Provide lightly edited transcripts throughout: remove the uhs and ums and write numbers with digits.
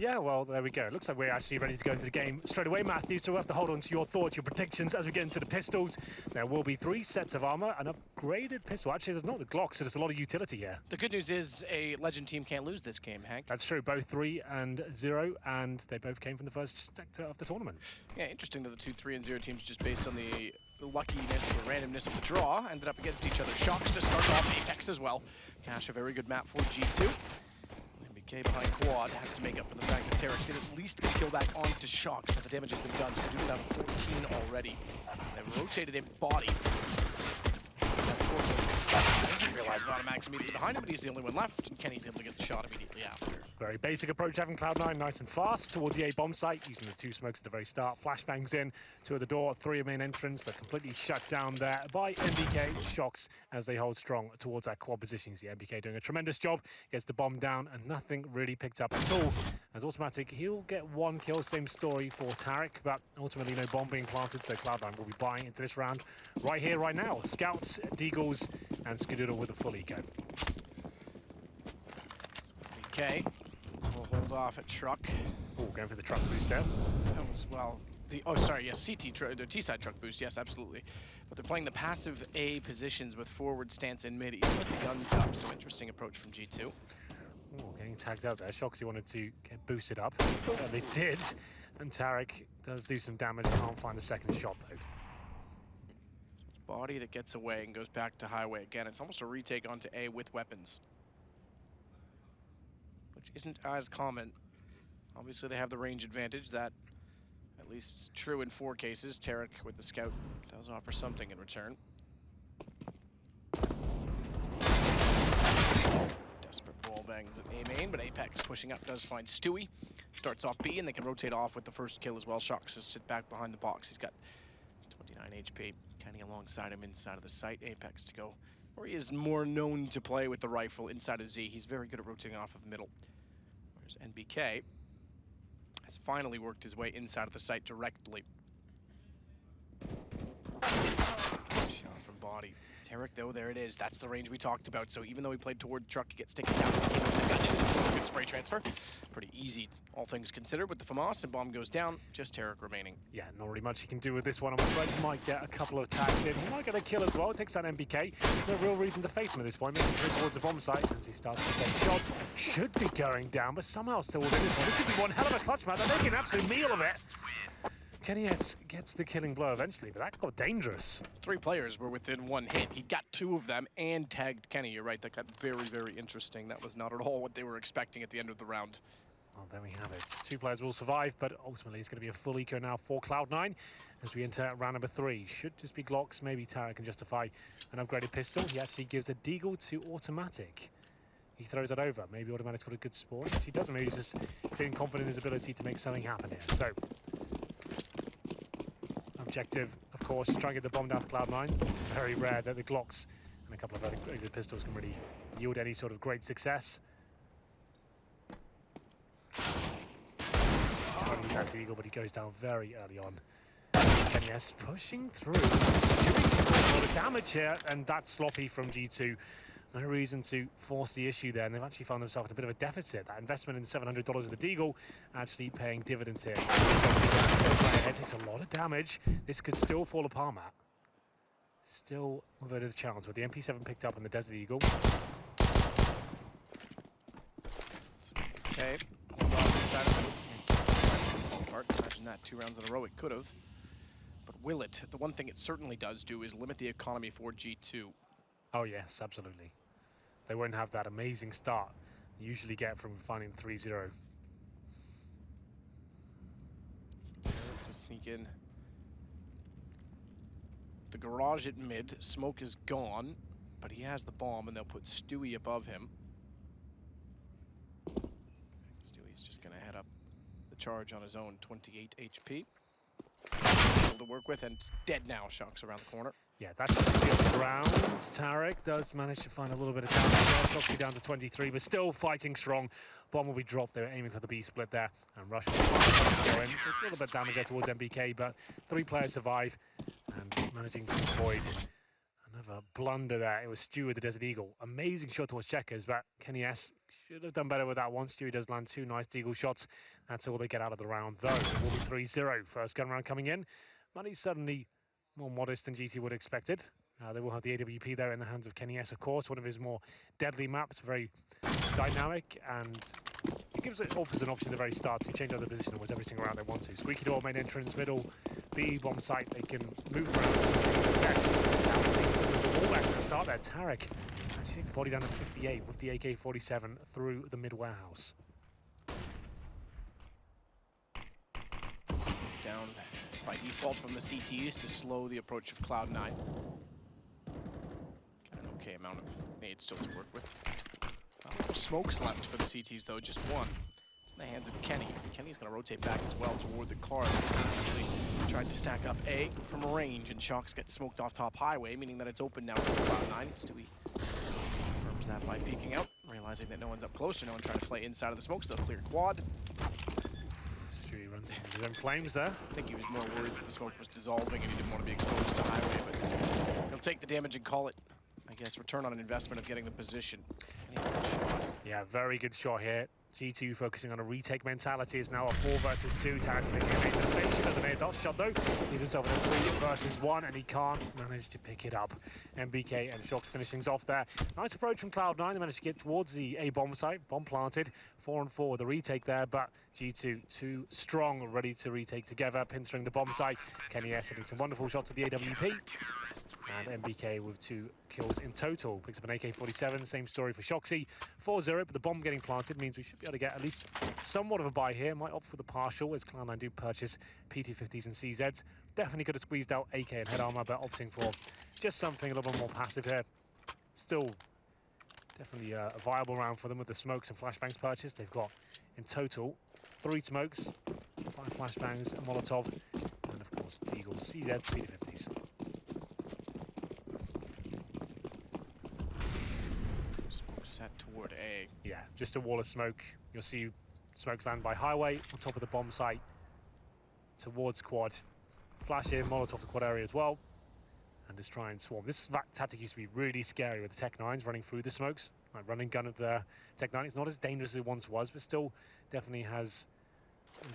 Yeah, well, there we go. It looks like we're actually ready to go into the game straight away, Matthew. So we'll have to hold on to your thoughts, your predictions as we get into the pistols. There will be 3 sets of armor, an upgraded pistol. Actually, there's not the Glock, so there's a lot of utility here. The good news is a Legend team can't lose this game, Hank. That's true. Both 3 and 0, and they both came from the first sector of the tournament. Yeah, interesting that the 2, 3, and 0 teams, just based on the luckiness or randomness of the draw, ended up against each other. Shocks to start off, Apex as well. Cash, a very good map for G2. MBK behind quad has to make up for the fact that Tarek did at least get a kill back onto Shocks, but the damage has been done, so we're doing down to 14 already. They've rotated in body. Doesn't realize Automax immediately behind him, but he's the only one left, and Kenny's able to get the shot immediately after. Very basic approach having Cloud9 nice and fast towards the A bomb site, using the 2 smokes at the very start. Flashbangs in, 2 at the door, 3 at main entrance, but completely shut down there by MBK. Shocks as they hold strong towards our quad positions. The MBK doing a tremendous job, gets the bomb down, and nothing really picked up at all. As Automatic, he'll get 1 kill, same story for Tarek, but ultimately no bomb being planted, so Cloud9 will be buying into this round right here, right now. Scouts, Deagles, and Skadoodle with a full eco. MBK will hold off at truck. Oh, going for the truck boost there. That was, well, the T-side truck boost, yes, absolutely. But they're playing the passive A positions with forward stance in mid, even with the guns up, so interesting approach from G2. Oh, getting tagged out there. Shoxy wanted to get boosted up. They did. And Tarek does do some damage. Can't find the second shot, though. Body that gets away and goes back to highway again. It's almost a retake onto A with weapons, which isn't as common. Obviously, they have the range advantage. That, at least, true in 4 cases. Tarek with the scout does offer something in return. Desperate wall bangs at A main, but Apex pushing up does find Stewie. Starts off B, and they can rotate off with the first kill as well. Shocks just sit back behind the box. He's got 29 HP. Kenny alongside him inside of the site. Apex to go where he is more known to play with the rifle inside of Z. He's very good at rotating off of middle. Whereas NBK has finally worked his way inside of the site directly. Shot from body. Tarek, though, there it is. That's the range we talked about. So even though he played toward truck, he gets taken down. Good spray transfer. Pretty easy, all things considered, with the FAMAS, and bomb goes down. Just Tarek remaining. Yeah, not really much he can do with this one. I'm afraid he might get a couple of tags in. He might get a kill as well. It takes out MBK. No real reason to face him at this point. Maybe towards the bomb site as he starts to take shots. Should be going down, but somehow still within this one. This should be one hell of a clutch match. They're making an absolute meal of it. Kenny gets the killing blow eventually, but that got dangerous. 3 players were within 1 hit. He got 2 of them and tagged Kenny. You're right, that got very, very interesting. That was not at all what they were expecting at the end of the round. Well, there we have it. 2 players will survive, but ultimately it's going to be a full eco now for Cloud9 as we enter round number 3. Should just be Glocks. Maybe Tarek can justify an upgraded pistol. He actually gives a Deagle to Automatic. He throws it over. Maybe Automatic's got a good spawn. He doesn't. Maybe he's just feeling confident in his ability to make something happen here. So, objective, of course, is try and get the bomb down for Cloud9. It's very rare that the Glocks and a couple of other good pistols can really yield any sort of great success. Trying to use that Deagle, but he goes down very early on. And yes, pushing through. Stewing a lot of damage here, and that's sloppy from G2. No reason to force the issue there, and they've actually found themselves in a bit of a deficit. That investment in $700 of the Deagle actually paying dividends here. It takes a lot of damage. This could still fall apart, Matt. Still a bit of a challenge with the MP7 picked up on the Desert Eagle. Okay. Imagine that 2 rounds in a row. It could have. But will it? The one thing it certainly does do is limit the economy for G2. Oh, yes, absolutely. They won't have that amazing start you usually get from finding the 3-0. To sneak in. The garage at mid. Smoke is gone, but he has the bomb, and they'll put Stewie above him. Stewie's just going to head up the charge on his own. 28 HP. To work with, and dead now. Shocks around the corner. Yeah, that's just the ground. Tarek does manage to find a little bit of damage there. Shocks down to 23, but still fighting strong. Bomb will be dropped. They were aiming for the B split there, and Rush will find a little bit of damage there towards MBK, but 3 players survive and managing to avoid another blunder there. It was Stu with the Desert Eagle. Amazing shot towards Checkers, but Kenny S Should have done better with that one. Stewie does land 2 nice Deagle shots. That's all they get out of the round, though. It will be 3-0. First gun round coming in. Money's suddenly more modest than GT would have expected. They will have the AWP there in the hands of Kenny S, of course, one of his more deadly maps, very dynamic, and it gives it offers an option at the very start to change out the position almost every single round they want to. Squeaky door, main entrance, middle, B, bomb site, they can move around. That's the wall back to the start there. Tarek actually take the body down at 58 with the AK-47 through the mid-warehouse. Down by default from the CTs to slow the approach of Cloud9. Got an okay amount of nades still to work with. No smokes left for the CTs though, just one. It's in the hands of Kenny. Kenny's going to rotate back as well toward the car. Basically tried to stack up A from range, and Shocks get smoked off top highway, meaning that it's open now for Cloud9. Stewie confirms that by peeking out, realizing that no one's up close, so no one trying to play inside of the smokes. They'll clear quad. Stewie runs into his own flames there. I think he was more worried that the smoke was dissolving and he didn't want to be exposed to highway, but he'll take the damage and call it, I guess, return on an investment of getting the position. Yeah, very good shot here. G2 focusing on a retake mentality is now a 4 versus 2. Tarek making a main defense as an air dot shot though. Leaves himself in a 3 versus 1 and he can't manage to pick it up. MBK and Shocks finishing things off there. Nice approach from Cloud9. They managed to get towards the A bomb site. Bomb planted. 4-on-4 the retake there, but G2 too strong, ready to retake together. Pinstring the bomb site. Kenny S hitting some wonderful shots at the AWP. And MBK with 2 kills in total. Picks up an AK-47, same story for Shoxy. 4-0, but the bomb getting planted means we should be able to get at least somewhat of a buy here. Might opt for the partial as Cloud9 do purchase PT50s and CZs. Definitely could have squeezed out AK and head armor, but opting for just something a little bit more passive here. Still definitely a viable round for them with the smokes and flashbangs purchased. They've got in total 3 smokes, 5 flashbangs, a Molotov, and of course Deagle, CZs, PT50s. Set toward A. Yeah, just a wall of smoke. You'll see smokes land by highway on top of the bomb site towards quad. Flash in, Molotov the quad area as well. And just try and swarm. This tactic used to be really scary with the Tech 9s running through the smokes. Like running gun of the Tech 9. It's not as dangerous as it once was, but still definitely has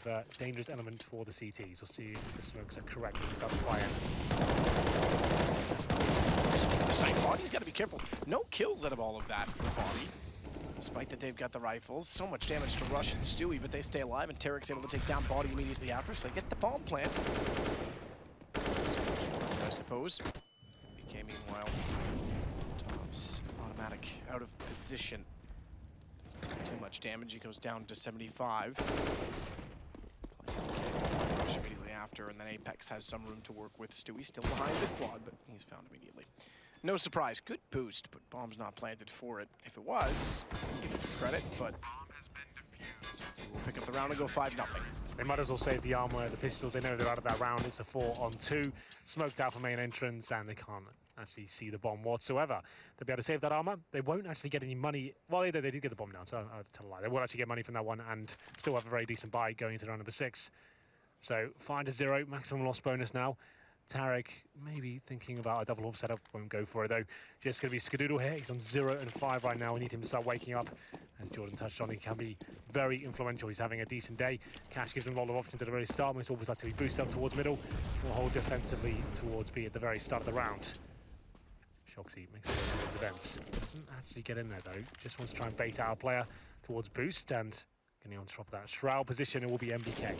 the dangerous element for the CTs. We'll see if the smokes are correct when we start to fire. The site body's got to be careful. No kills out of all of that for the body. Despite that they've got the rifles. So much damage to Rush and Stewie, but they stay alive, and Tarek's able to take down body immediately after, so they get the bomb plant. I suppose. BK meanwhile. Tops automatic out of position. Too much damage. He goes down to 75. Rush immediately after, and then Apex has some room to work with. Stewie still behind the quad, but he's found immediately. No surprise, good boost, but bomb's not planted for it. If it was, give it some credit, but we'll pick up the round and go 5-0. They might as well save the armor, the pistols. They know they're out of that round. It's a 4-on-2. Smoked out for main entrance, and they can't actually see the bomb whatsoever. They'll be able to save that armor. They won't actually get any money. Well, they did get the bomb down, so I'll tell a lie. They will actually get money from that one and still have a very decent buy going into round number 6. So 5-0, maximum loss bonus now. Tarek maybe thinking about a double orb setup, won't go for it though. Just going to be Skadoodle here. He's on 0-5 right now. We need him to start waking up. As Jordan touched on, he can be very influential. He's having a decent day. Cash gives him a lot of options at the very start. Most always like to be boosted up towards middle. Will hold defensively towards B at the very start of the round. Shoxy makes it towards events. Doesn't actually get in there though. Just wants to try and bait out a player towards boost, and getting on top of that shroud position, it will be MBK.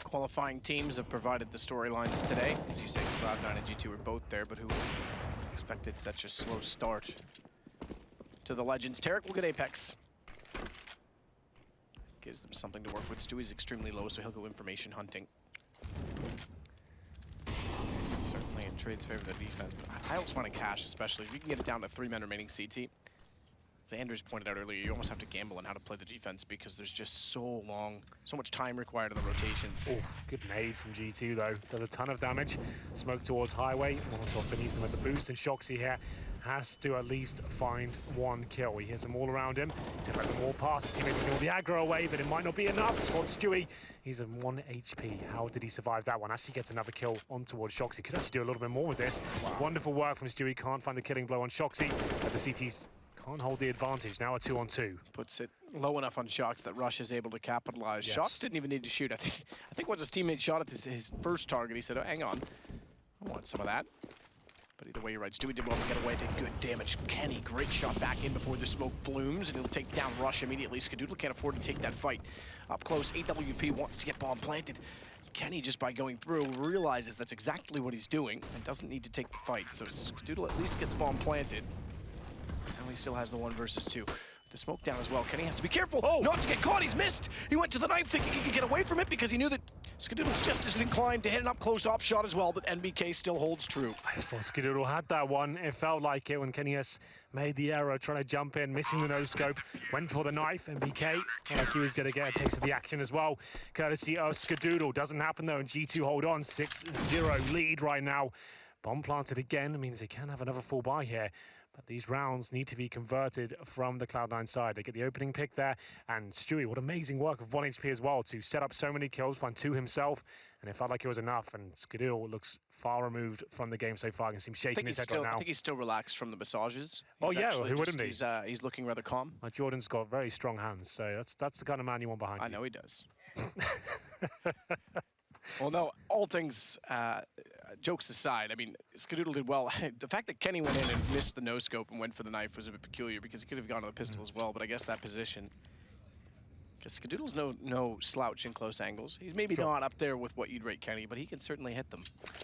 Qualifying teams have provided the storylines today. As you say, Cloud9 and G2 were both there, but who expected such a slow start to the Legends? Tarek will get Apex. Gives them something to work with. Stewie's extremely low, so he'll go information hunting. Certainly in trade's favor of the defense, but I always find a Cash, especially if you can get it down to 3 men remaining CT. As Andrews pointed out earlier, you almost have to gamble on how to play the defense because there's just so much time required in the rotations. Oh, good nade from G2 though. Does a ton of damage. Smoke towards highway. Molotov beneath them at the boost, and Shoxy here has to at least find one kill. He hears them all around him. He's going to let them all pass. His teammate can all the aggro away, but it might not be enough. Spots Stewie. He's at 1 HP. How did he survive that one? Actually gets another kill on towards Shoxy. He could actually do a little bit more with this. Wow. Wonderful work from Stewie. Can't find the killing blow on Shoxy. But the CTs can't hold the advantage. Now a 2-on-2. Puts it low enough on Shox that Rush is able to capitalize. Yes. Shox didn't even need to shoot. I think once his teammate shot at his first target, he said, oh, hang on, I want some of that. But either way, you're right. Stewie did well to get away, did good damage. Kenny, great shot back in before the smoke blooms, and he'll take down Rush immediately. Skadoodle can't afford to take that fight. Up close, AWP wants to get bomb planted. Kenny, just by going through, realizes that's exactly what he's doing and doesn't need to take the fight. So Skadoodle at least gets bomb planted. And he still has the 1 versus 2. The smoke down as well. Kenny has to be careful not to get caught. He's missed. He went to the knife thinking he could get away from it because he knew that Skadoodle's just as inclined to hit an up-close op shot as well, but NBK still holds true. I thought Skadoodle had that one. It felt like it when Kenny has made the error, trying to jump in, missing the no-scope, went for the knife. NBK, like he was going to get a taste of the action as well, courtesy of Skadoodle. Doesn't happen though, and G2 hold on. 6-0 lead right now. Bomb planted again. It means they can have another full buy here. But these rounds need to be converted from the Cloud9 side. They get the opening pick there, and Stewie, what amazing work of 1 HP as well to set up so many kills, find 2 himself, and it felt like it was enough. And Skadoodle looks far removed from the game so far. I can see him shaking his head right now. I think he's still relaxed from the massages. Oh yeah, who wouldn't be? He's looking rather calm. Jordan's got very strong hands, so that's the kind of man you want behind you. I know he does. Well, no, all things, jokes aside, I mean, Skadoodle did well. The fact that Kenny went in and missed the no-scope and went for the knife was a bit peculiar because he could have gone to the pistol as well, but I guess that position, because Skadoodle's no slouch in close angles. He's maybe not up there with what you'd rate Kenny, but he can certainly hit them.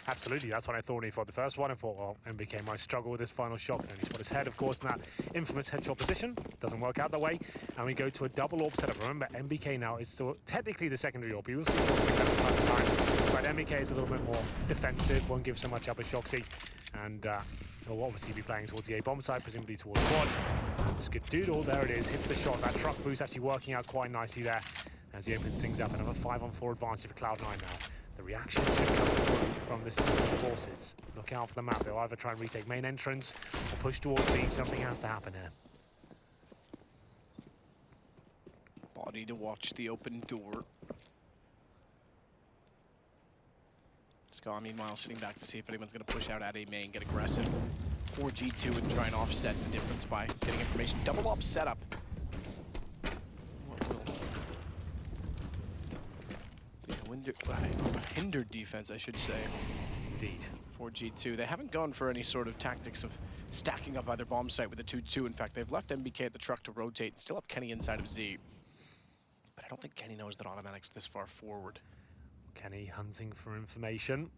Absolutely, that's what I thought when he fought the first one. I thought, well, MBK might struggle with this final shot, and he's got his head, of course, in that infamous headshot position. Doesn't work out that way, and we go to a double AWP setup. Remember, MBK now is still technically the secondary AWP. He will see time to time, but MBK is a little bit more defensive, won't give so much up as Shoxy, and he'll obviously be playing towards the A-bomb side, presumably towards quad. And Skadoodle, there it is, hits the shot. That truck boost actually working out quite nicely there as he opens things up. Another 5-on-4 advantage for Cloud9 now. The reaction should come from the CT forces. Look out for the map. They'll either try and retake main entrance or push towards B. Something has to happen here. Body to watch the open door. Ska, meanwhile, sitting back to see if anyone's going to push out at A main, get aggressive. Or G2 and try and offset the difference by getting information. Double up setup. Hindered defense, I should say. Indeed. For G2. They haven't gone for any sort of tactics of stacking up either bomb site with a 2-2. In fact, they've left MBK at the truck to rotate and still have Kenny inside of Z. But I don't think Kenny knows that automatic's this far forward. Kenny hunting for information.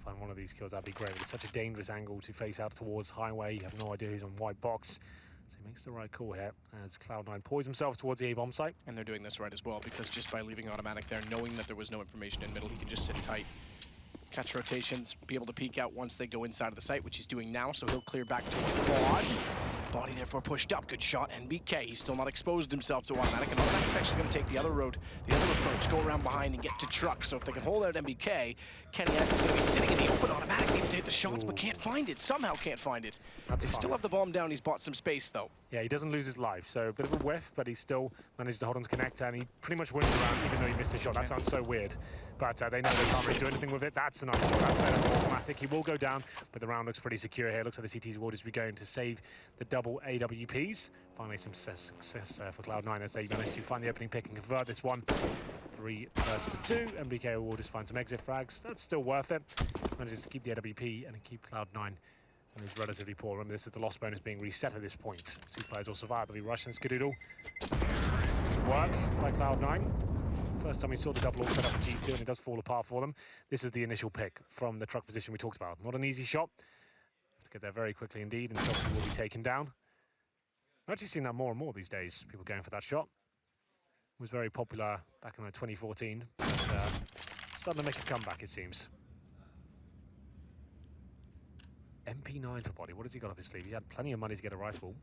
Find one of these kills, that'd be great. It's such a dangerous angle to face out towards highway. You have no idea who's on white box. So he makes the right call here as Cloud9 poise himself towards the A-bomb site. And they're doing this right as well, because just by leaving automatic there, knowing that there was no information in middle, he can just sit tight, catch rotations, be able to peek out once they go inside of the site, which he's doing now, so he'll clear back to the quad. Body therefore pushed up, good shot, NBK. He's still not exposed himself to automatic, and automatic's actually going to take the other road, the other approach, go around behind and get to truck. So if they can hold out MBK, Kenny S is going to be sitting in the open. Automatic needs to hit the shots, but can't find it, somehow can't find it. They still have the bomb down, he's bought some space though. Yeah, he doesn't lose his life, so a bit of a whiff, but he still manages to hold on to connector, and he pretty much wins the round, even though he missed his shot. That sounds so weird, but they know they can't really do anything with it. That's a nice shot, that's better than automatic. He will go down, but the round looks pretty secure here. Looks like the CT's orders be going to save the double AWPs. Finally some success for Cloud9 as they manage to find the opening pick and convert this one. 3 versus 2. MBK will just find some exit frags. That's still worth it. Manages to keep the AWP and keep Cloud9. And is relatively poor. Remember, this is the loss bonus being reset at this point. 2 players will survive. They'll be Rush and Skadoodle. Work by Cloud9. First time we saw the double AWP set up for G2, and it does fall apart for them. This is the initial pick from the truck position we talked about. Not an easy shot. Have to get there very quickly indeed, and Shoxy will be taken down. I've actually seen that more and more these days, people going for that shot. It was very popular back in 2014, but starting to make a comeback, it seems. MP9 for Body. What has he got up his sleeve? He had plenty of money to get a rifle.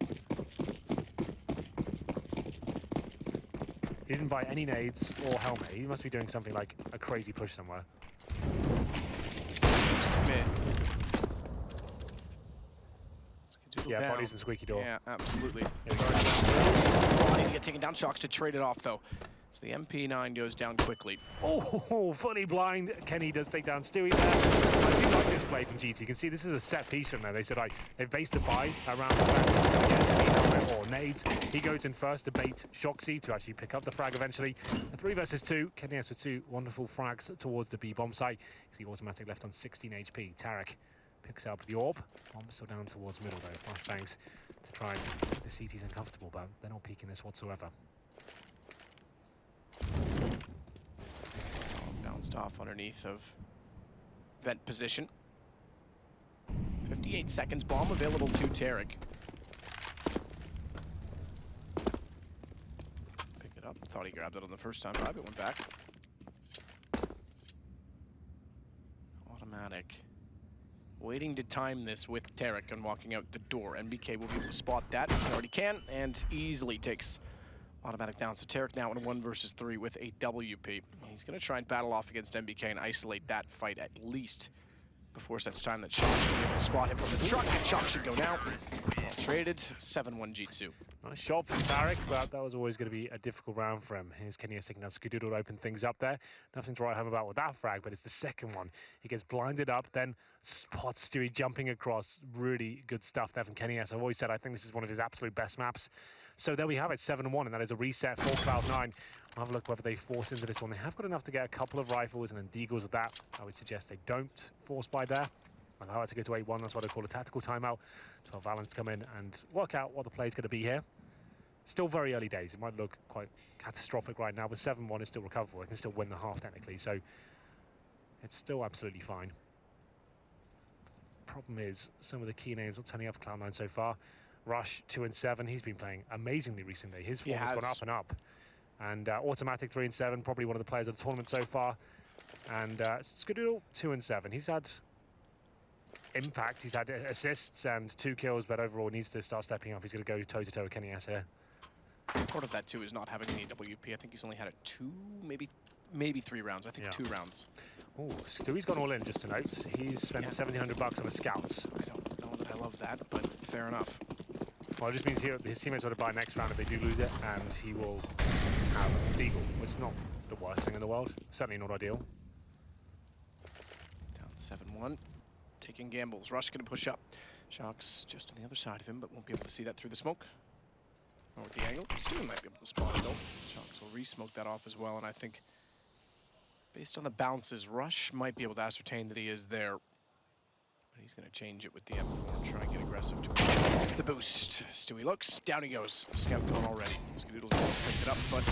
He didn't buy any nades or helmet. He must be doing something like a crazy push somewhere. Yeah, down. bodies and squeaky door. Yeah, absolutely. Yeah, Body to get taken down. Shocks to trade it off, though. So the MP9 goes down quickly. oh, fully blind. Kenny does take down Stewie there. I do like this play from GT. You can see this is a set piece from there. They said they've based the buy around the back or nades. He goes in first to bait Shoxy to actually pick up the frag eventually. A 3 versus 2. Kenny has with 2 wonderful frags towards the B bomb site. You see automatic left on 16 HP. Tarek picks up the orb. Bomb still down towards middle though. Flashbangs to try and make the CTs uncomfortable, but they're not peeking this whatsoever. Bounced off underneath of vent position. 58 seconds, bomb available to Tarek. Pick it up, thought he grabbed it on the first time, but it went back. Automatic. Waiting to time this with Tarek and walking out the door. NBK will be able to spot that, he already can, and easily takes automatic down. So Tarek now in a 1 versus 3 with a WP. He's going to try and battle off against NBK and isolate that fight at least before such time that Shock should be able to spot him from the truck. And Shock should go now. Well traded, 7-1 G2. Nice shot from Tarek, but that was always going to be a difficult round for him. Here's Kenny taking down Skadoodle to open things up there. Nothing to write home about with that frag, but it's the second one. He gets blinded up, then spots Stewie jumping across. Really good stuff there from Kenny. As I've always said, I think this is one of his absolute best maps. So there we have it, 7-1, and that is a reset for Cloud9. We'll have a look whether they force into this one. They have got enough to get a couple of rifles and then deagles with that. I would suggest they don't force by there. Allow it to go to 8-1, that's what I call a tactical timeout. 12 Valens to come in and work out what the play is going to be here. Still very early days. It might look quite catastrophic right now, but 7-1 is still recoverable. It can still win the half technically, so it's still absolutely fine. Problem is, some of the key names not turning up for Cloud9 so far. Rush, 2 and 7. He's been playing amazingly recently. His form has gone up and up. And Automatic, 3 and 7, probably one of the players of the tournament so far. And Skadoodle, 2 and 7. He's had impact, he's had assists and 2 kills, but overall needs to start stepping up. He's going to go toe-to-toe with Kenny S here. Part of that, too, is not having any WP. I think he's only had it 2, maybe 3 rounds. I think 2 rounds. Oh, Stewie's gone all in, just to note. He's spent $1,700 on the scouts. I don't know that I love that, but fair enough. Well, it just means his teammates will buy next round if they do lose it, and he will have Deagle, which is not the worst thing in the world. Certainly not ideal. Down 7-1. Taking gambles. Rush going to push up. Shock's just on the other side of him, but won't be able to see that through the smoke. Or with the angle. Stewie might be able to spot it, though. Shock's will re-smoke that off as well, and I think based on the bounces, Rush might be able to ascertain that he is there. But he's going to change it with the M4 and try and get aggressive to the boost. Stewie looks. Down he goes. Scout gone already. Skadoodle's picked it up, but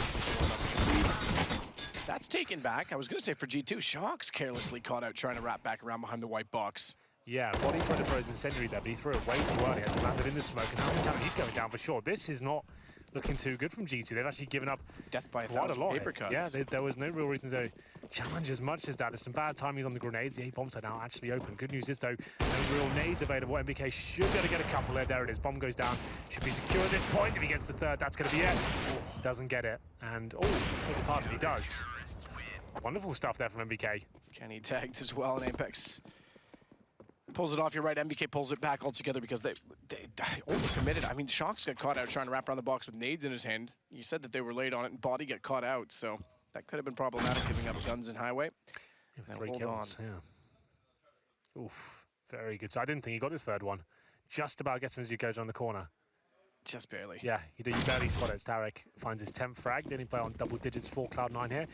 that's taken back. I was going to say for G2, Shock's carelessly caught out trying to wrap back around behind the white box. Yeah, Body tried to throw his incendiary there, but he threw it way too early. Has landed in the smoke, and now he's going down for sure. This is not looking too good from G2. They've actually given up death by quite a lot. paper cuts. Yeah, there was no real reason to challenge as much as that. There's some bad timings on the grenades. The 8 bombs are now actually open. Good news is, though, no real nades available. MBK should be able to get a couple there. There it is. Bomb goes down. Should be secure at this point. If he gets the third, that's going to be it. Doesn't get it. And, pardon, he does. Wonderful stuff there from MBK. Kenny tagged as well, and Apex pulls it off. You're right, MBK pulls it back altogether because they overcommitted. I mean, Shox got caught out trying to wrap around the box with nades in his hand. You said that they were late on it, and Body got caught out, so that could have been problematic, giving up guns in highway. Yeah, 3 kills, yeah. Oof, very good. So I didn't think he got his third one. Just about gets him as he goes around the corner. Just barely. Yeah, you barely spot it. Tarek finds his 10th frag. Didn't play on double digits for Cloud9 here.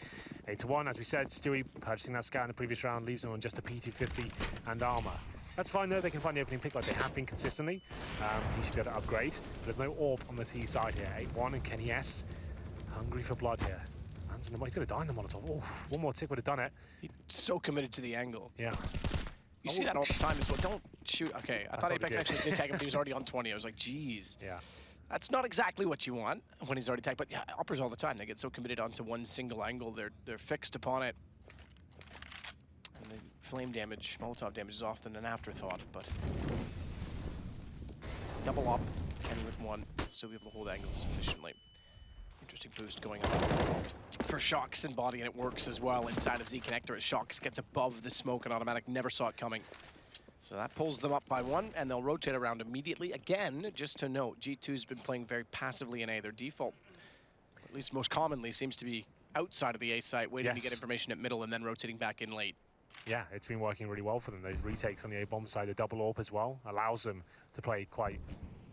8-1, as we said. Stewie purchasing that scout in the previous round leaves him on just a P250 and armor. That's fine though. They can find the opening pick like they have been consistently. He should be able to upgrade. There's no orb on the T side here. 8-1 and Kenny S. Hungry for blood here. He's going to die in the Molotov. Oh, one more tick would have done it. He's so committed to the angle. Yeah. You see that all the time as well. Don't shoot. Okay, I thought Apex actually did tag him, but he was already on 20. I was like, geez. Yeah. That's not exactly what you want when he's already tagged, but yeah, uppers all the time. They get so committed onto one single angle, they're fixed upon it. And the flame damage, Molotov damage is often an afterthought, but double up, Kenny with 1, still be able to hold angles sufficiently. Interesting boost going on for Shox and Body, and it works as well inside of Z Connector as Shox gets above the smoke and Automatic never saw it coming. So that pulls them up by 1, and they'll rotate around immediately. Again, just to note, G2's been playing very passively in A. Their default, at least most commonly, seems to be outside of the A site, waiting to get information at middle and then rotating back in late. Yeah, it's been working really well for them. Those retakes on the A bomb side, the double AWP as well, allows them to play quite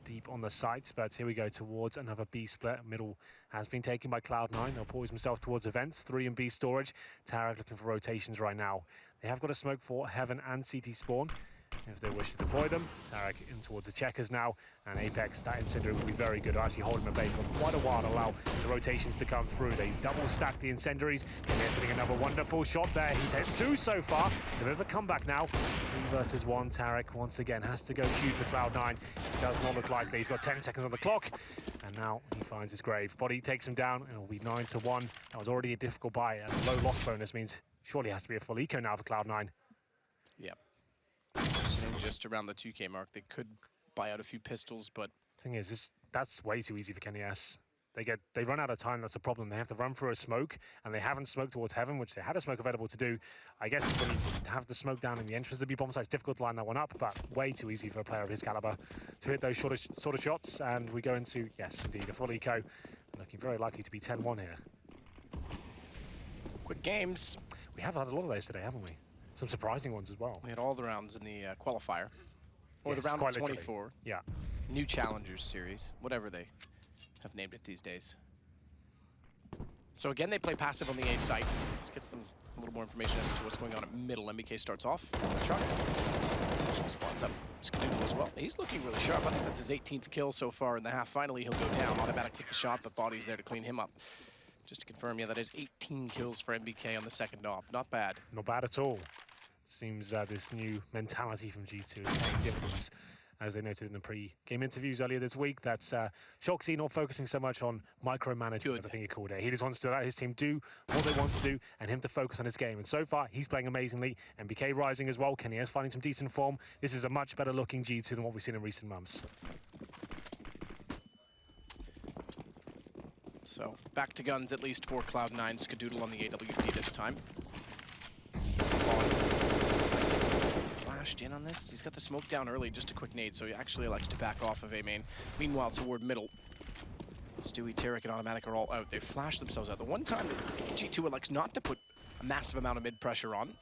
deep on the sites. But here we go towards another B split. Middle has been taken by Cloud9. They'll poise themselves towards events. 3 in B storage. Tarek looking for rotations right now. They have got a smoke for Heaven and CT spawn if they wish to deploy them. Tarek in towards the checkers now, and Apex, that incendiary will be very good. Actually holding them at bay for quite a while to allow the rotations to come through. They double stack the incendiaries, and they're sitting another wonderful shot there. He's hit 2 so far. A bit of a comeback now. 3 versus 1. Tarek once again has to go huge for Cloud9. It does not look likely. He's got 10 seconds on the clock, and now he finds his grave. Body takes him down, and it'll be 9-1. That was already a difficult buy, and a low loss bonus means surely it has to be a full eco now for Cloud9. Yep. Sitting just around the 2K mark. They could buy out a few pistols, but thing is, that's way too easy for Kenny S. They run out of time. That's a problem. They have to run through a smoke, and they haven't smoked towards Heaven, which they had a smoke available to do. I guess when you have the smoke down in the entrance of the bomb site, it's difficult to line that one up, but way too easy for a player of his caliber to hit those sort of shots. And we go into, yes, indeed, a full eco. Looking very likely to be 10-1 here. Quick games. We have had a lot of those today, haven't we? Some surprising ones as well. We had all the rounds in the qualifier, or yes, the round of 24. literally. Yeah. New Challengers Series, whatever they have named it these days. So again, they play passive on the A site. This gets them a little more information as to what's going on at middle. MBK starts off on the truck. Actually spots up Skadoodle as well. He's looking really sharp. I think that's his 18th kill so far in the half. Finally, he'll go down. Automatic take the shot, but Body's there to clean him up. Just to confirm, yeah, that is 18 kills for MBK on the second op. Not bad. Not bad at all. Seems this new mentality from G2 is paying dividends. As they noted in the pre-game interviews earlier this week, that's Shoxy not focusing so much on micromanagement, as I think he called it. He just wants to let his team do what they want to do and him to focus on his game. And so far, he's playing amazingly. MBK rising as well. Kenny S finding some decent form. This is a much better looking G2 than what we've seen in recent months. So, back to guns at least for Cloud9. Skadoodle on the AWP this time. Flashed in on this. He's got the smoke down early, just a quick nade, so he actually likes to back off of A main. Meanwhile, toward middle, Stewie, Tarek, and Automatic are all out. They flash themselves out. The one time that G2 elects not to put a massive amount of mid pressure on.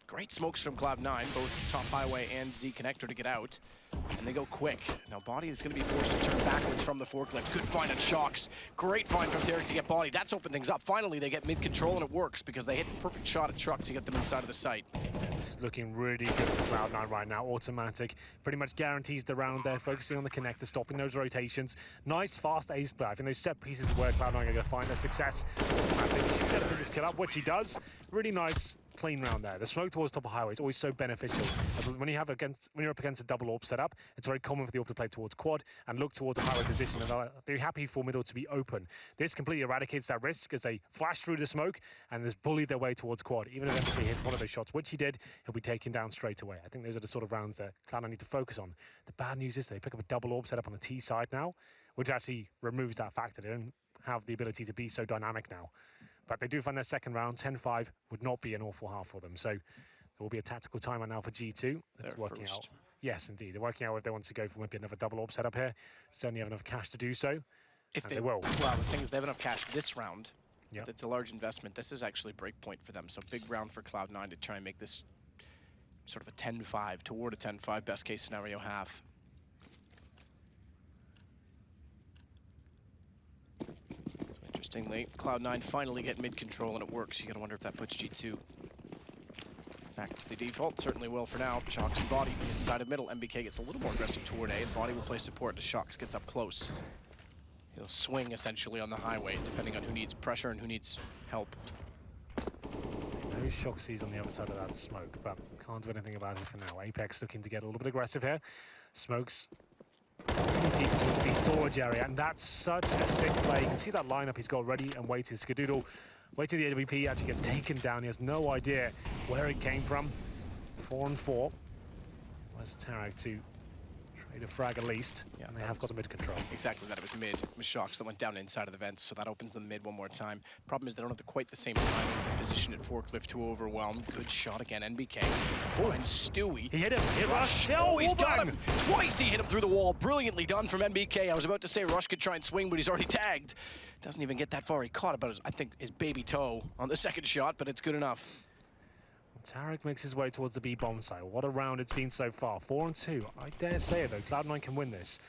Great smokes from Cloud9, both top highway and Z connector to get out. And they go quick. Now Body is going to be forced to turn backwards from the forklift. Good find on Shocks. Great find from Tarek to get Body. That's opened things up. Finally, they get mid-control, and it works because they hit the perfect shot at Truck to get them inside of the site. It's looking really good for Cloud9 right now. Automatic pretty much guarantees the round there, focusing on the connector, stopping those rotations. Nice, fast ace play. I think those set pieces are where Cloud9 are going to find their success. Automatic should get a big kill up, which he does. Really nice, clean round there. The smoke towards top of highway is always so beneficial. When you're up against a double AWP setup, it's very common for the AWP to play towards quad and look towards a highway position, and they'll be happy for middle to be open. This completely eradicates that risk as they flash through the smoke and just bully their way towards quad. Even if MBK hits one of those shots, which he did, he'll be taken down straight away. I think those are the sort of rounds that Cloud9 need to focus on. The bad news is they pick up a double AWP setup on the T side now, which actually removes that factor. They don't have the ability to be so dynamic now. But they do find their second round. 10-5 would not be an awful half for them. So there will be a tactical timer now for G2. That's working out. Yes, indeed. They're working out if they want to go for maybe another double AWP setup here. Certainly have enough cash to do so. If they will. Well, the thing is, they have enough cash this round. Yep. It's a large investment. This is actually breakpoint for them. So big round for Cloud9 to try and make this sort of a 10-5 toward a 10-5 best case scenario half. Interestingly, Cloud9 finally get mid-control, and it works. You gotta wonder if that puts G2 back to the default. Certainly will for now. Shocks and Body inside of middle. MBK gets a little more aggressive toward A, and Body will play support as Shocks gets up close. He'll swing essentially on the highway, depending on who needs pressure and who needs help. No Shoxies on the other side of that smoke, but can't do anything about it for now. Apex looking to get a little bit aggressive here. Smokes deep towards the B storage area, and that's such a sick play. You can see that lineup he's got ready and waited. Skadoodle waiting the AWP, actually gets taken down. He has no idea where it came from. 4-4. Was Tarek to Need a frag at least, Yeah, and they have got the mid control. Exactly that. It was mid. It was Shocks that went down inside of the vents, so that opens the mid one more time. Problem is they don't have quite the same timings and position at Forklift to overwhelm. Good shot again, NBK. Finds Stewie. He hit him. Hit Rush. Oh, he's got him. Twice he hit him through the wall. Brilliantly done from NBK. I was about to say Rush could try and swing, but he's already tagged. Doesn't even get that far. He caught about, I think, his baby toe on the second shot, but it's good enough. Tarek makes his way towards the B bomb site. What a round it's been so far. 4-2. I dare say it though, Cloud9 can win this.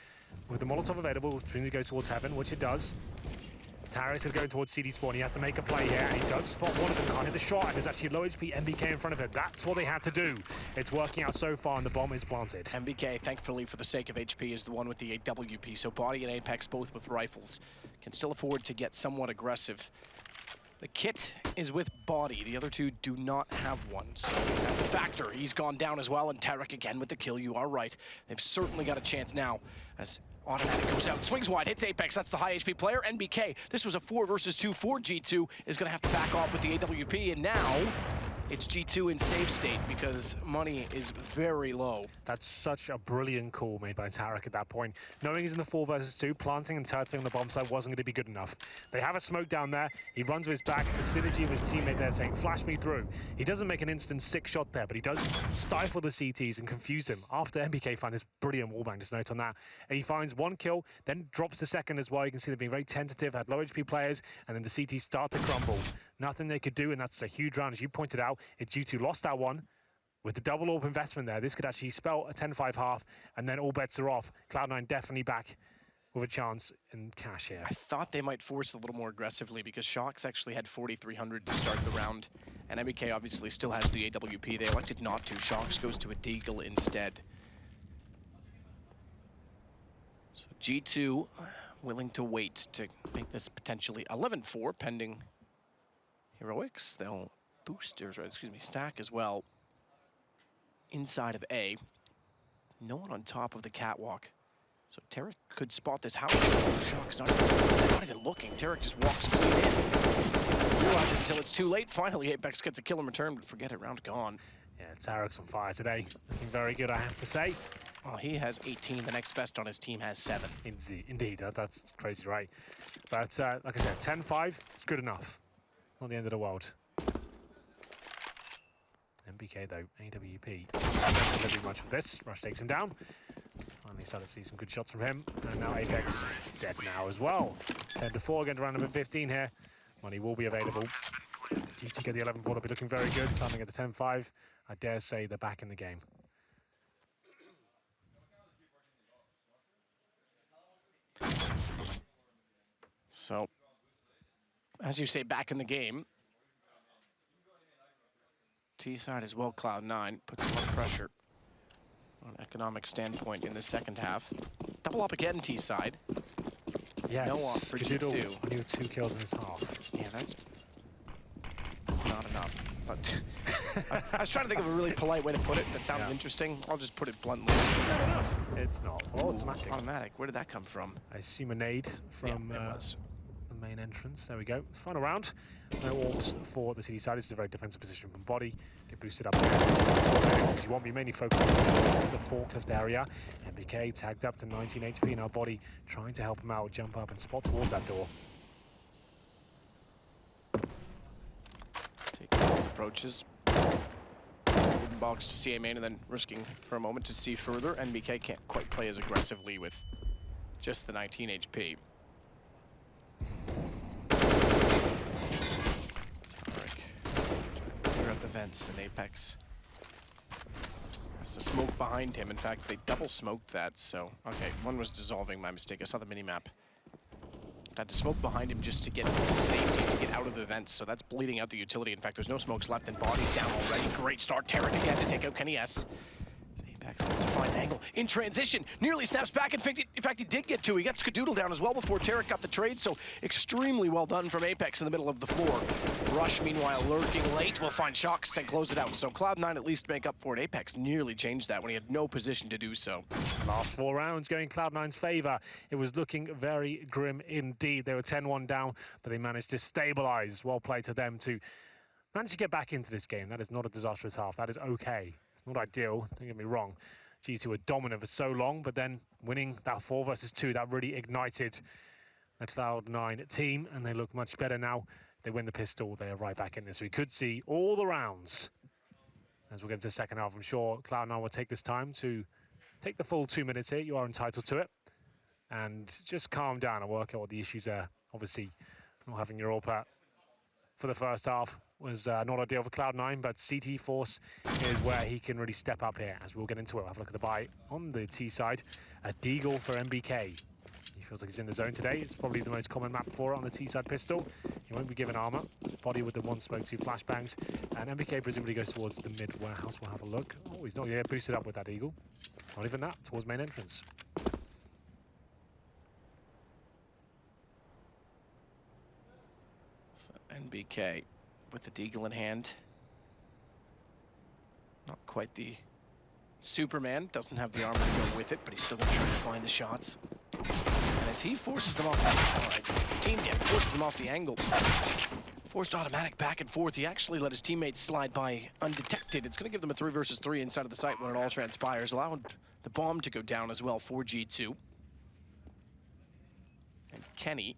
With the Molotov available, which presumably goes towards Heaven, which it does. Tarek's is going towards CD spawn. He has to make a play here, and he does spot one of them. Can't hit the shot, and there's actually low HP NBK in front of him. That's what they had to do. It's working out so far, and the bomb is planted. NBK, thankfully for the sake of HP, is the one with the AWP. So Body and Apex, both with rifles, can still afford to get somewhat aggressive. The kit is with Body. The other two do not have one, so that's a factor. He's gone down as well, and Tarek again with the kill. You are right. They've certainly got a chance now as Automatic goes out, swings wide, hits Apex. That's the high HP player. NBK, this was a 4 versus 2 for G2, is going to have to back off with the AWP, and now it's G2 in save state because money is very low. That's such a brilliant call made by Tarek at that point. Knowing he's in the 4 versus 2, planting and turtling on the bomb side wasn't going to be good enough. They have a smoke down there. He runs with his back. The synergy of his teammate there saying, flash me through. He doesn't make an instant 6 shot there, but he does stifle the CTs and confuse him. After NBK found this brilliant wallbang, just note on that. And he finds 1 kill, then drops the second as well. You can see they're being very tentative, had low HP players, and then the CTs start to crumble. Nothing they could do, and that's a huge round. As you pointed out, if G2 lost that one, with the double AWP investment there, this could actually spell a 10-5 half, and then all bets are off. Cloud9 definitely back with a chance in cash here. I thought they might force a little more aggressively because Shocks actually had 4,300 to start the round, and MBK obviously still has the AWP. They elected not to. Shocks goes to a Deagle instead. So G2 willing to wait to make this potentially 11-4 pending heroics. They'll boost, or excuse me, stack as well inside of A. No one on top of the catwalk. So Tarek could spot this house. Shocks not even looking. Tarek just walks clean in. Realizes until it's too late. Finally, Apex gets a kill in return, but forget it, round gone. Yeah, Tarek's on fire today. Looking very good, I have to say. Oh, he has 18. The next best on his team has 7. Indeed, that's crazy, right? But like I said, 10-5, good enough. Not the end of the world. NBK though, AWP. Don't do much with this. Rush takes him down. Finally started to see some good shots from him. And now Apex dead now as well. 10-4 again to round number 15 here. Money will be available. G2 get the 11-4, they'll be looking very good. Timing at the 10-5. I dare say they're back in the game. So, as you say, back in the game. T-side as well, Cloud9 puts a lot of pressure on an economic standpoint in the second half. Double up again, T-side. Yes, no off for G2. Only with 2 kills in his half. Yeah, that's not enough. But I was trying to think of a really polite way to put it that sounded interesting. I'll just put it bluntly. It's not enough. It's not. Well, it's automatic. Automatic. Where did that come from? I assume a nade from the main entrance. There we go. It's final round. No orbs for the CD side. This is a very defensive position from Body. Get boosted up there. You want me mainly focusing on the forklift area. NBK tagged up to 19 HP. Now Body trying to help him out, jump up and spot towards that door. Taking those approaches. Wooden box to CA main and then risking for a moment to see further. NBK can't quite play as aggressively with just the 19 HP. Clear out the vents and Apex has to smoke behind him. In fact, they double smoked that, so okay, one was dissolving, my mistake. I saw the mini-map. Had to smoke behind him just to get safety, to get out of the vents, so that's bleeding out the utility. In fact, there's no smokes left and Body's down already. Great start, Tarek again to take out Kenny S. Apex has to find angle in transition, nearly snaps back. In fact, he did get 2. He got Skadoodle down as well before Tarek got the trade, so extremely well done from Apex in the middle of the floor. Rush, meanwhile, lurking late, will find Shocks and close it out. So Cloud9 at least make up for it. Apex nearly changed that when he had no position to do so. Last 4 rounds going Cloud9's favor. It was looking very grim indeed. They were 10-1 down, but they managed to stabilize. Well played to them to manage to get back into this game. That is not a disastrous half. That is okay. It's not ideal, don't get me wrong. G2 were dominant for so long, but then winning that 4 versus 2, that really ignited the Cloud9 team, and they look much better now. They win the pistol, they are right back in this. We could see all the rounds. As we get into the second half, I'm sure Cloud9 will take this time to take the full 2 minutes here. You are entitled to it. And just calm down and work out what the issues are. Obviously, not having your AWP for the first half was not ideal for Cloud9, but CT Force is where he can really step up here, as we'll get into it. We'll have a look at the buy on the T side. A Deagle for MBK. He feels like he's in the zone today. It's probably the most common map for it on the T side pistol. He won't be given armor. Body with the 1 smoke, 2 flashbangs. And MBK presumably goes towards the mid warehouse. We'll have a look. Oh, he's not yet boosted up with that Eagle. Not even that, towards main entrance. NBK with the Deagle in hand. Not quite the Superman, doesn't have the armor to go with it, but he's still going to try to find the shots. And as he forces them off forces them off the angle. Forced automatic back and forth. He actually let his teammates slide by undetected. It's going to give them a 3 versus 3 inside of the site when it all transpires, allowing the bomb to go down as well for G2. And Kenny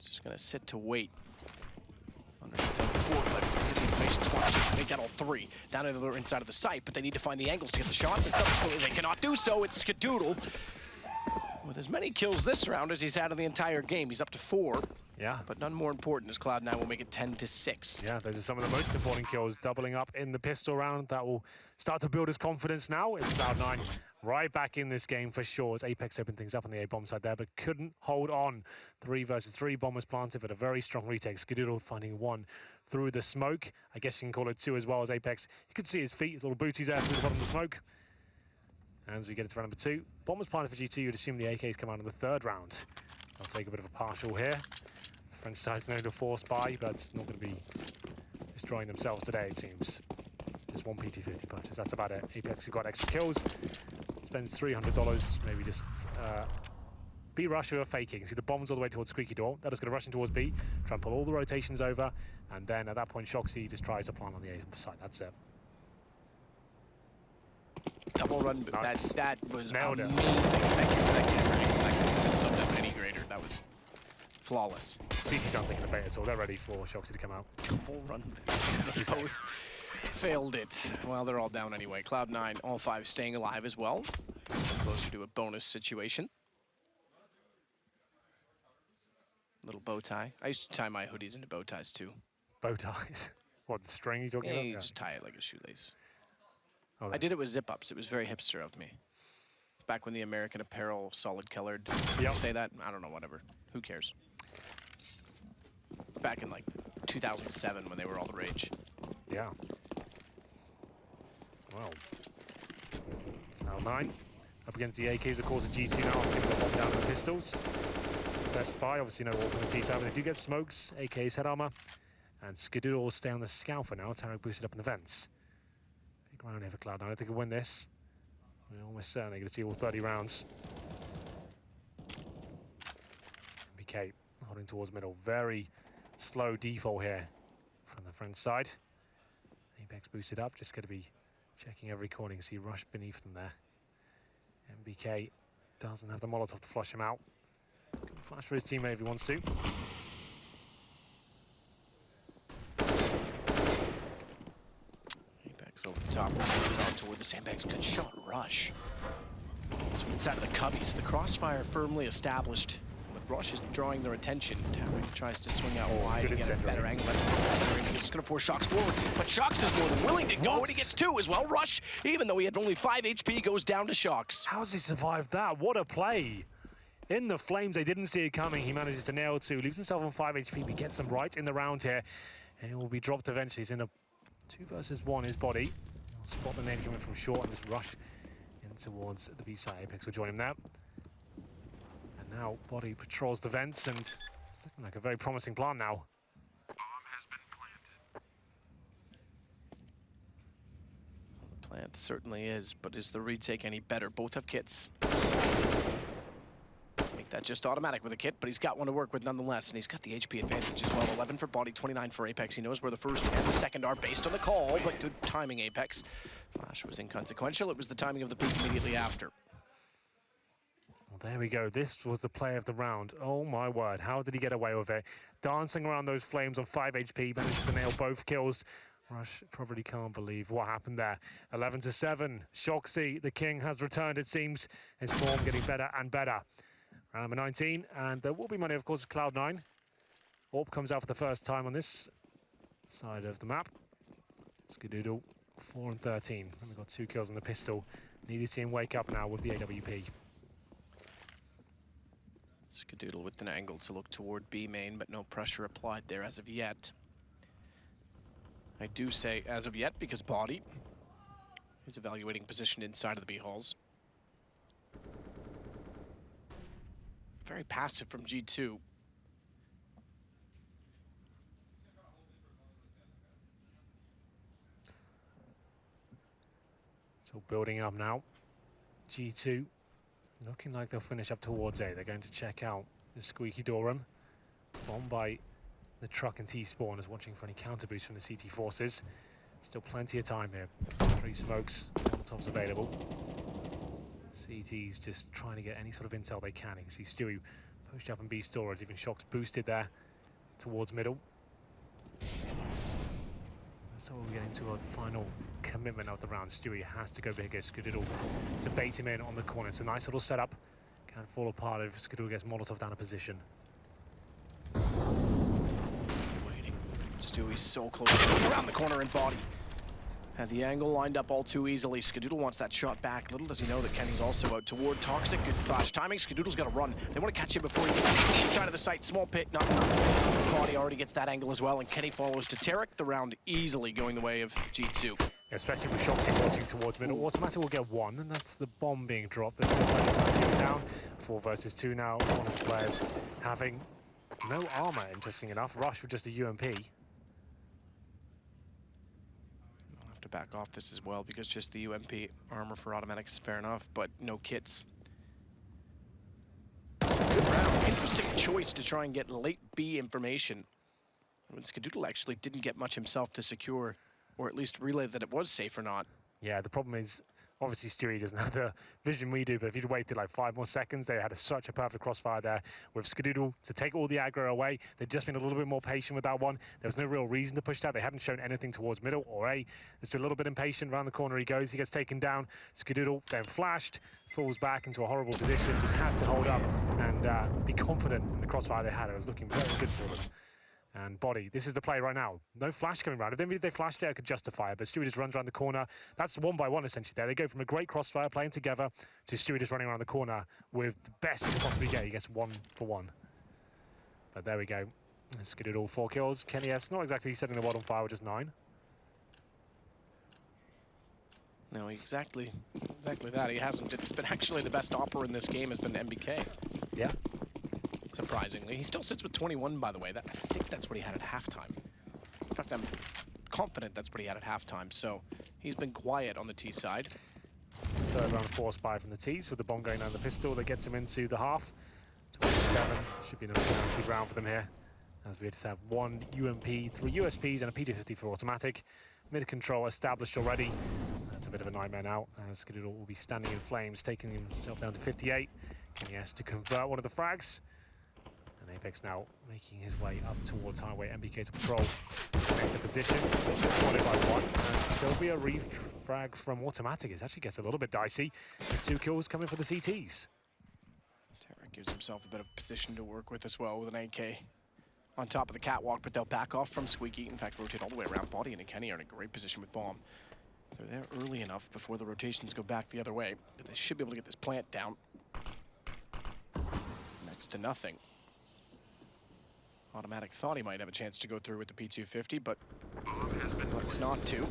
just gonna sit to wait. Make that all 3 down to the other inside of the site, but they need to find the angles to get the shots, and subsequently they cannot do so. It's Skadoodle with as many kills this round as he's had in the entire game. He's up to 4. Yeah. But none more important as Cloud9 will make it 10-6. Yeah, those are some of the most important kills, doubling up in the pistol round. That will start to build his confidence now. It's Cloud9 right back in this game for sure, as Apex opened things up on the A bomb side there, but couldn't hold on. 3 versus 3, bomb was planted, but a very strong retake. Skadoodle finding 1 through the smoke. I guess you can call it 2 as well, as Apex. You can see his feet, his little booties there through the bottom of the smoke. And as we get into round number 2, bomb was planted for G2. You'd assume the AKs come out in the 3rd round. I'll take a bit of a partial here. French side's known to force buy, but it's not going to be destroying themselves today, it seems. Just 1 PT50 punches, that's about it. Apex have got extra kills. Spends $300, maybe just B rush who are faking. See the bombs all the way towards Squeaky Door. That is going to rush in towards B, try and pull all the rotations over, and then at that point Shoxy just tries to plant on the A side. That's it. Double run, but nice. that was Nailed amazing. it. Thank you for that camera. That could sum up any grader. That was flawless. CT's not taking the bait at all. They're ready for Shoxy to come out. Double run boost. Both failed it. Well, they're all down anyway. Cloud9, all 5 staying alive as well. Closer to a bonus situation. Little bow tie. I used to tie my hoodies into bow ties too. Bow ties? What, the string you talking Yeah, about? you just tie it like a shoelace. Oh, I did it with zip-ups. It was very hipster of me. Back when the American Apparel solid-colored. Yep. You say that? I don't know, whatever. Who cares? Back in like 2007 when they were all the rage. Yeah. Well. Cloud9 up against the AKs, of course, at G2 now. I'm going to pop down the pistols. Best buy, obviously no AWP on the T side, but they do get smokes, AKs, head armor. And Skadoodle will stay on the scout for now. Tarek boosted up in the vents. Big round here for Cloud9. I think they can win this. We're almost certainly going to see all 30 rounds. BK holding towards middle. Very slow default here from the French side. Apex boosted up, just going to be checking every corner. You can see Rush beneath them there. MBK doesn't have the Molotov to flush him out. Can flash for his teammate if he wants to. Apex over the top, toward the sandbags. Good shot, Rush. So inside of the cubbies, the crossfire firmly established. With Rush is drawing their attention. Tarek tries to swing out wide and get a better angle. That's just going to force Shox forward, but Shox is more than willing to go, and he gets 2 as well. Rush, even though he had only 5 HP, goes down to Shox. How has he survived that? What a play! In the flames, they didn't see it coming. He manages to nail 2, leaves himself on 5 HP, but gets him right in the round here. And he will be dropped eventually. He's in a 2 versus 1, his body. He'll spot the nade coming from short and just rush in towards the B side. Apex will join him there. And now Body patrols the vents, and it's looking like a very promising plan now. Bomb has been planted. The plant certainly is, but is the retake any better? Both have kits. That's just automatic with a kit, but he's got one to work with nonetheless, and he's got the HP advantage as well. 11 for Body, 29 for Apex. He knows where the first and the second are based on the call, but good timing, Apex. Flash was inconsequential. It was the timing of the peak immediately after. Well, there we go. This was the play of the round. Oh my word, how did he get away with it? Dancing around those flames on 5 HP, manages to nail both kills. Rush probably can't believe what happened there. 11-7. Shoxy, the king, has returned, it seems. His form getting better and better. Round number 19, and there will be money, of course, with Cloud9. Orb comes out for the first time on this side of the map. Skadoodle, 4 and 13. And we've got 2 kills on the pistol. Need to see him wake up now with the AWP. Skadoodle with an angle to look toward B main, but no pressure applied there as of yet. I do say as of yet because Body is evaluating position inside of the B halls. Very passive from G2. So building up now. G2 looking like they'll finish up towards A. They're going to check out the Squeaky Dorum. Bombed by the truck and T-spawners, watching for any counter boost from the CT forces. Still plenty of time here. 3 smokes, Molotovs available. CT's just trying to get any sort of intel they can. You can see Stewie pushed up in B storage, even Shock's boosted there towards middle. So we're getting to the final commitment of the round. Stewie has to go bigger. Skadoodle to bait him in on the corner. It's a nice little setup. Can fall apart if Skadoodle gets Molotov down a position. Waiting. Stewie's so close around the corner and Body. Had the angle lined up all too easily. Skadoodle wants that shot back. Little does he know that Kenny's also out toward Toxic. Good flash timing. Skadoodle's got to run. They want to catch him before he can see the inside of the site. Small pit, not enough. His Body already gets that angle as well, and Kenny follows to Tarek. The round easily going the way of G2. Especially with Shoxy watching towards middle. Automatic will get 1, and that's the bomb being dropped. There's still plenty of time to get down. 4 versus 2 now. One of the players having no armor, interesting enough. Rush with just a UMP. To back off this as well because just the UMP armor for automatic is fair enough, but no kits. Good round. Interesting choice to try and get late B information. When Skadoodle actually didn't get much himself to secure, or at least relay that it was safe or not. Yeah, the problem is, obviously Stewie doesn't have the vision we do, but if he'd waited like 5 more seconds, they had such a perfect crossfire there with Skadoodle to take all the aggro away. They'd just been a little bit more patient with that one. There was no real reason to push that. They hadn't shown anything towards middle or A. Just a little bit impatient. Around the corner he goes. He gets taken down. Skadoodle then flashed, falls back into a horrible position. Just had to hold up and be confident in the crossfire they had. It was looking very good for them. And Body, this is the play right now. No flash coming around. If they flashed it, I could justify it, but Stewie just runs around the corner. That's 1 by 1 essentially there. They go from a great crossfire playing together to Stewie just running around the corner with the best he can possibly get. He gets 1 for 1. But there we go. Skadoodle 4 kills. Kenny S not exactly setting the world on fire with just 9. No, exactly that. He hasn't. It's been actually the best opera in this game has been MBK. Yeah. Surprisingly. He still sits with 21, by the way. I think that's what he had at halftime. In fact, I'm confident that's what he had at halftime. So he's been quiet on the T side. 3rd round forced by from the T's with the bomb going down the pistol that gets him into the half. 27 should be another guaranteed round for them here. As we just have 1 UMP, 3 USPs and a PD-50 for automatic. Mid control established already. That's a bit of a nightmare now. Skadoodle will be standing in flames, taking himself down to 58. Kenny has to convert one of the frags. And Apex now making his way up towards highway. MBK to patrol. Make the position. This is spotted by 1. And there'll be a refrag from automatic. It actually gets a little bit dicey. With 2 kills coming for the CTs. Tarek gives himself a bit of position to work with as well with an AK on top of the catwalk, but they'll back off from Squeaky. In fact, rotate all the way around. Body and Kenny are in a great position with bomb. They're there early enough before the rotations go back the other way. They should be able to get this plant down. Next to nothing. Automatic thought he might have a chance to go through with the P250, but looks not to.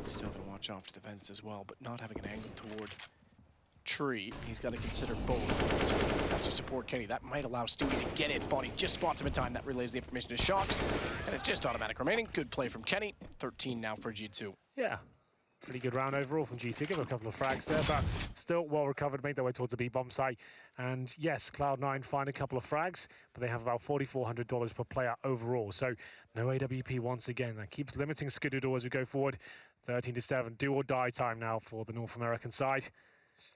Still gonna watch off to the fence as well, but not having an angle toward tree. He's got to consider both. So he has to support Kenny. That might allow Stewie to get it. Body just spots him in time. That relays the information to Shox, and it's just automatic remaining. Good play from Kenny. 13 now for G2. Yeah. Pretty good round overall from G2. Give a couple of frags there, but still well recovered, made their way towards the B-bomb site. And yes, Cloud9 find a couple of frags, but they have about $4,400 per player overall. So no AWP once again. That keeps limiting Skadoodle as we go forward. 13-7, do or die time now for the North American side.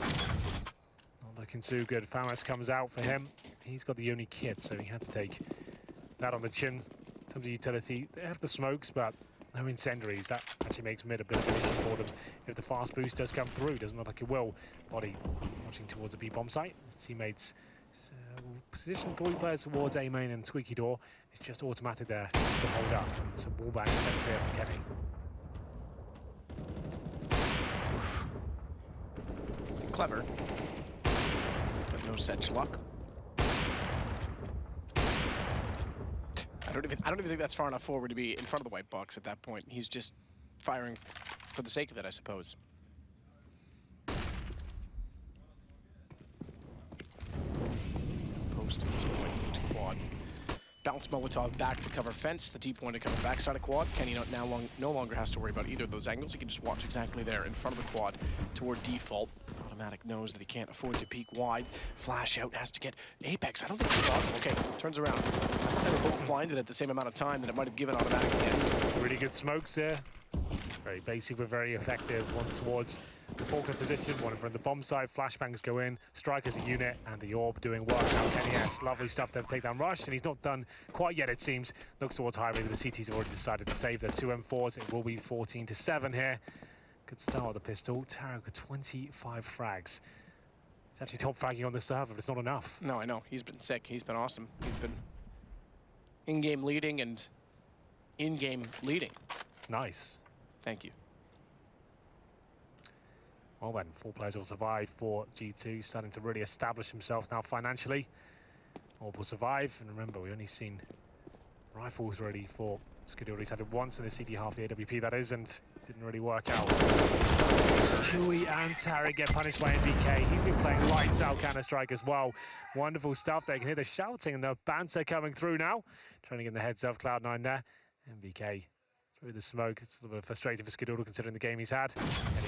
Not looking too good. Famas comes out for him. He's got the only kit, so he had to take that on the chin. In terms of utility, they have the smokes, but no incendiaries. That actually makes mid a bit of an issue for them. If the fast boost does come through, doesn't look like it will. Body watching towards the B-bomb site. His teammates position 3 players towards A main and Squeaky Door. It's just automatic there to hold up. It's a wallbang attempt here for Kenny. Clever, but no such luck. I don't even think that's far enough forward to be in front of the white box at that point. He's just firing for the sake of it, I suppose. Post at this point to quad. Bounce Molotov back to cover fence. The T-pointer coming backside of quad. Kenny no longer has to worry about either of those angles. He can just watch exactly there in front of the quad toward default. Automatic knows that he can't afford to peek wide. Flash out, has to get Apex. I don't think it's possible. Okay, turns around. They were both blinded at the same amount of time that it might have given automatic again. Really good smokes here. Very basic but very effective. One towards the forklift position, one in front of the bomb side. Flashbangs go in. Strike as a unit, and the orb doing work. Now NES, lovely stuff to take down rush, and he's not done quite yet, it seems. Looks towards highway, but the CT's have already decided to save their 2 M4s. It will be 14-7 here. Good start with the pistol. Tarek with 25 frags. He's actually top fragging on the server, but it's not enough. No, I know. He's been sick. He's been awesome. He's been in-game leading and in-game leading. Nice. Thank you. Well then, 4 players will survive for G2, starting to really establish himself now financially. Orb will survive, and remember, we only seen rifles ready for Skadoodle. He's had it once in the CT half, the AWP that is, and didn't really work out. Stewie and Tarek get punished by NBK. He's been playing lights out Counter-Strike as well. Wonderful stuff there. You can hear the shouting and the banter coming through now. Trying to get in the heads of Cloud9 there. NBK through the smoke. It's a little bit frustrating for Skadoodle considering the game he's had.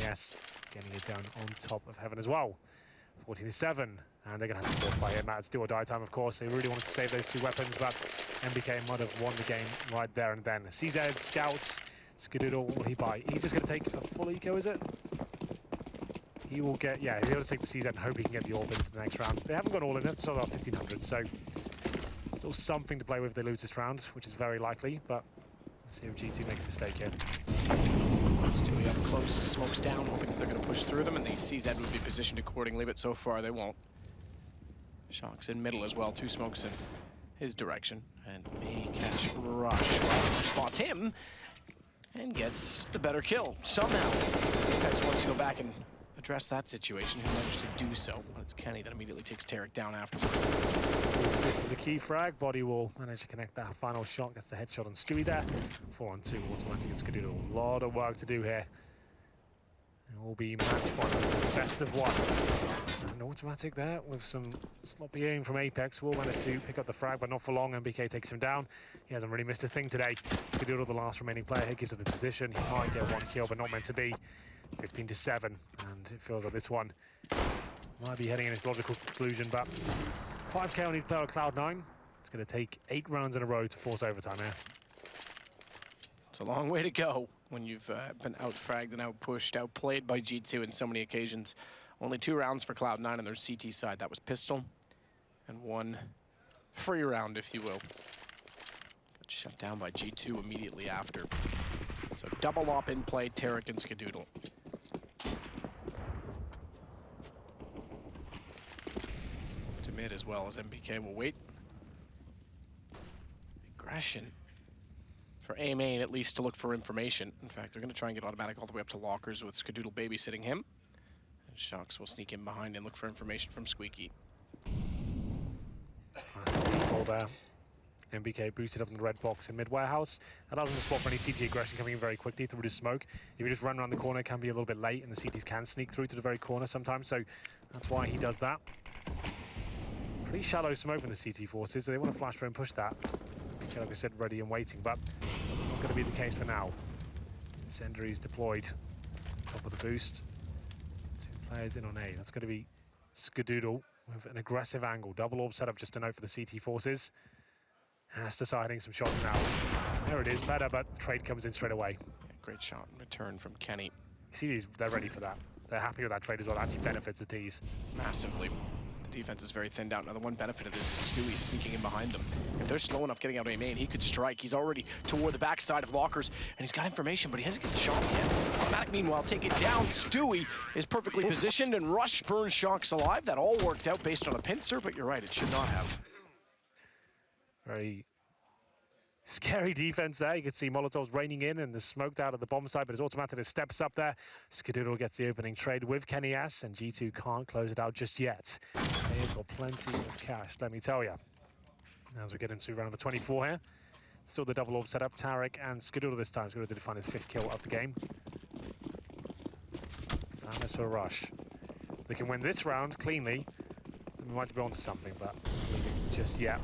NES getting it down on top of heaven as well. 14-7. And they're going to have to force by him. It's do or die time, of course. They really wanted to save those 2 weapons, but NBK might have won the game right there and then. CZ, Scouts, Skadoodle, what will he buy? He's just going to take a full eco, is it? He will get, yeah, he'll be able to take the CZ and hope he can get the orb into the next round. They haven't got all in, that's still about 1,500, so still something to play with if they lose this round, which is very likely, but let's see if G2 make a mistake here. Stewie up close, smokes down, hoping that they're going to push through them, and the CZ would be positioned accordingly, but so far they won't. Shocks in middle as well, 2 smokes in his direction, and may catch Rush. Spots him, and gets the better kill, somehow. Apex wants to go back and address that situation. He managed to do so, but it's Kenny that immediately takes Tarek down afterwards. This is a key frag. Body will manage to connect that final shot, gets the headshot on Stewie there. 4-on-2, automatic. It's going to do a lot of work to do here. It will be match point. It's a best of 1. An automatic there with some sloppy aim from Apex. Will manage to pick up the frag, but not for long. MBK takes him down. He hasn't really missed a thing today. Skadoodle, the last remaining player, he gives up the position. He might get 1 kill, but not meant to be. 15-7, and it feels like this one might be heading in its logical conclusion, but 5k on each player at Cloud9. It's going to take 8 rounds in a row to force overtime here. It's a long way to go when you've been out-fragged and out-pushed, outplayed by G2 in so many occasions. Only 2 rounds for Cloud9 on their CT side. That was pistol, and 1 free round, if you will. Got shut down by G2 immediately after. So double op in play, Tarek and Skadoodle. To mid as well as MBK will wait. Aggression for A main, at least, to look for information. In fact, they're going to try and get automatic all the way up to lockers with Skadoodle babysitting him. And Shocks will sneak in behind and look for information from Squeaky. There. MBK boosted up in the red box in mid-warehouse. That allows him to spot for any CT aggression coming in very quickly through the smoke. If you just run around the corner, it can be a little bit late, and the CTs can sneak through to the very corner sometimes, so that's why he does that. Pretty shallow smoke from the CT forces, so they want to flash through and push that. MBK, like I said, ready and waiting, but not going to be the case for now. Incendiaries deployed. Top of the boost. 2 players in on A. That's going to be Skadoodle with an aggressive angle. Double orb setup, just a note for the CT forces. Has deciding some shots now. There it is, better, but the trade comes in straight away. Yeah, great shot in return from Kenny. You see, they're ready for that. They're happy with that trade as well. It actually benefits the T's. Massively. The defense is very thinned out. Now, the one benefit of this is Stewie sneaking in behind them. If they're slow enough getting out of A main, he could strike. He's already toward the backside of lockers, and he's got information, but he hasn't got the shots yet. Automatic, meanwhile, take it down. Stewie is perfectly positioned, and Rush burns Shox alive. That all worked out based on a pincer, but you're right, it should not have. Very scary defense there. You can see Molotovs raining in and the smoked out of the bomb site, but his automatic steps up there. Skadoodle gets the opening trade with Kenny S, and G2 can't close it out just yet. They've got plenty of cash, let me tell you. As we get into round number 24 here. Still the double orb setup, Tarek and Skadoodle this time. Skadoodle did find his 5th kill of the game. And this for Rush. They can win this round cleanly. We might be onto something, but just yet.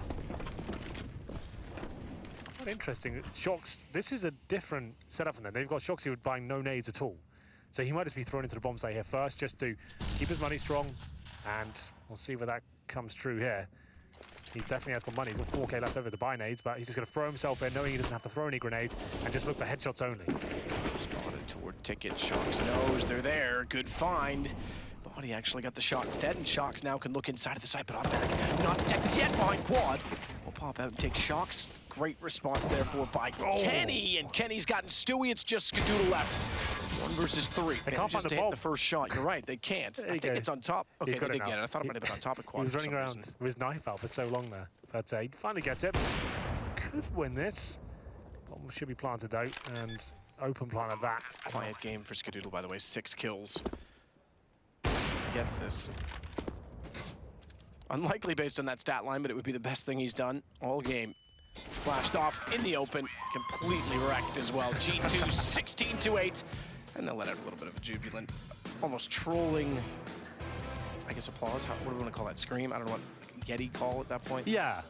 Quite interesting. Shox, this is a different setup from them. They've got Shox who would buy no nades at all. So he might just be thrown into the bomb site here first just to keep his money strong, and we'll see whether that comes true here. He definitely has got money. He's got 4K left over to buy nades, but he's just going to throw himself in knowing he doesn't have to throw any grenades and just look for headshots only. Spotted toward Ticket. Shox knows they're there. Good find. Body actually got the shot instead, and Shox now can look inside of the site, but automatic not detected yet behind quad. Will pop out and take Shox. Great response therefore by Kenny, and Kenny's gotten Stewie. It's just Skadoodle left. 1 versus 3. They can't find the hit bomb. The first shot. You're right, they can't. I think it's on top. Okay, they did get it. I thought it might have been on top of quad. He was running around with his knife out for so long there, but he finally gets it. Could win this. Bomb should be planted out, and open plant at that. Quiet game for Skadoodle, by the way. 6 kills. Gets this. Unlikely based on that stat line, but it would be the best thing he's done all game. Flashed off in the open, completely wrecked as well. G2 16-8, and they'll let out a little bit of a jubilant, almost trolling, I guess applause. What do we want to call that? Scream? I don't know what Yeti call at that point. Yeah.